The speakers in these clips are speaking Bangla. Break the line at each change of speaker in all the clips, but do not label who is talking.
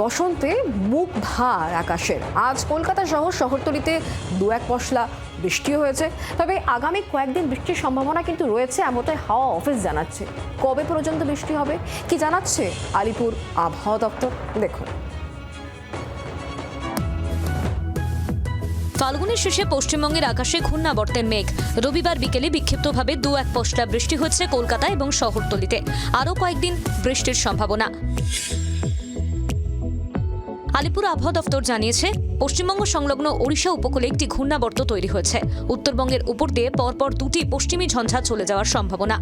বসন্তে মুখ ভার আকাশের। আজ কলকাতা সহ শহরতলিতে দু এক পশলা বৃষ্টি হয়েছে, তবে আগামী কয়েকদিন বৃষ্টির সম্ভাবনা কিন্তু রয়েছে, এমনটাই হাওয়া অফিস জানাচ্ছে। কবে পর্যন্ত বৃষ্টি হবে কি জানাচ্ছে আলিপুর আবহাওয়া দপ্তর, দেখুন।
ফাল্গুনের শেষে পশ্চিমবঙ্গের আকাশে ঘূর্ণাবর্তের মেঘ। রবিবার বিকেলে বিক্ষিপ্তভাবে দু এক পশলা বৃষ্টি হচ্ছে কলকাতা এবং শহরতলিতে। আরও কয়েকদিন বৃষ্টির সম্ভাবনা। আলিপুর আবহাওয়া দপ্তর জানিয়েছে, পশ্চিমবঙ্গ সংলগ্ন ওড়িশা উপকূলে একটি ঘূর্ণাবর্ত তৈরি হয়েছে। উত্তরবঙ্গের উপর দিয়ে পরপর দুটি পশ্চিমী ঝঞ্ঝা চলে যাওয়ার সম্ভাবনা।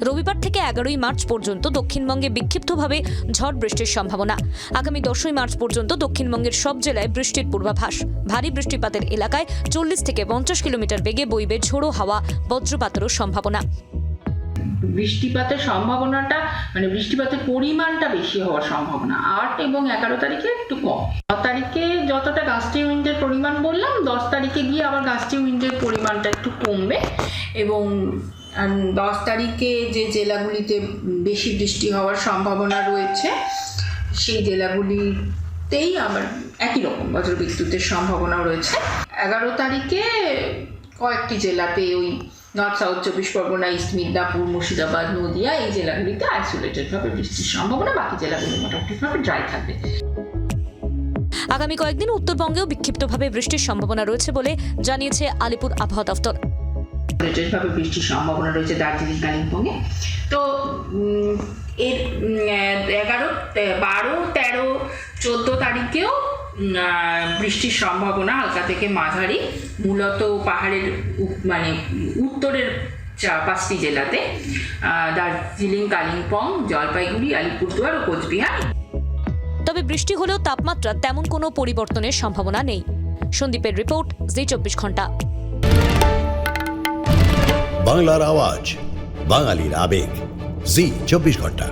রবিবার থেকে 11ই মার্চ পর্যন্ত দক্ষিণবঙ্গে বিক্ষিপ্তভাবে ঝড় বৃষ্টির সম্ভাবনা। আগামী 10ই মার্চ পর্যন্ত দক্ষিণবঙ্গের সব জেলায় বৃষ্টির পূর্বাভাস। ভারী বৃষ্টিপাতের এলাকায় 40 থেকে 50 কিলোমিটার বেগে বইবে ঝোড়ো হাওয়া, বজ্রপাতেরও সম্ভাবনা।
বৃষ্টিপাতের সম্ভাবনাটা বৃষ্টিপাতের পরিমাণটা বেশি হওয়ার সম্ভাবনা 8 এবং 11 তারিখে একটু কম। 10 তারিখে যতটা গাস্টি উইন্ডের পরিমাণ বললাম, 10 তারিখে গিয়ে আবার গাস্টি উইন্ডের পরিমাণটা একটু কমবে। এবং 10 তারিখে যে জেলাগুলিতে বেশি বৃষ্টি হওয়ার সম্ভাবনা রয়েছে সেই জেলাগুলিতেই আবার একই রকম বজ্রবিদ্যুতের সম্ভাবনা রয়েছে। 11 তারিখে কয়েকটি জেলাতে ওই north south 24 Pargana, east Midnapore, Murshidabad, Nadia এই জেলাগুলিতে আইসোলেটেডভাবে বৃষ্টির সম্ভাবনা। বাকি জেলাগুলো মোটামুটিভাবে ড্রাই থাকবে।
আগামী কয়েকদিন উত্তরবঙ্গেও বিক্ষিপ্তভাবে বৃষ্টির সম্ভাবনা রয়েছে বলে জানিয়েছে আলিপুর আবহাওয়া দপ্তর।
আইসোলেটেডভাবে বৃষ্টির সম্ভাবনা রয়েছে দার্জিলিং, কালিম্পংয়ে। তো এর 11, 12, 13, 14 তারিখেও বৃষ্টির সম্ভাবনা হালকা থেকে মাঝারি, মূলত পাহাড়ের উত্তরের 5টি জেলাতে, দার্জিলিং, কালিম্পং, জলপাইগুড়ি, আলিপুরদুয়ার ও কোচবিহার।
তবে বৃষ্টি হলেও তাপমাত্রা তেমন কোনো পরিবর্তনের সম্ভাবনা নেই। সন্দীপের রিপোর্ট, জি 24 ঘন্টা।
বাংলার আওয়াজ, বাঙালির আবেগ, জি 24 ঘন্টা।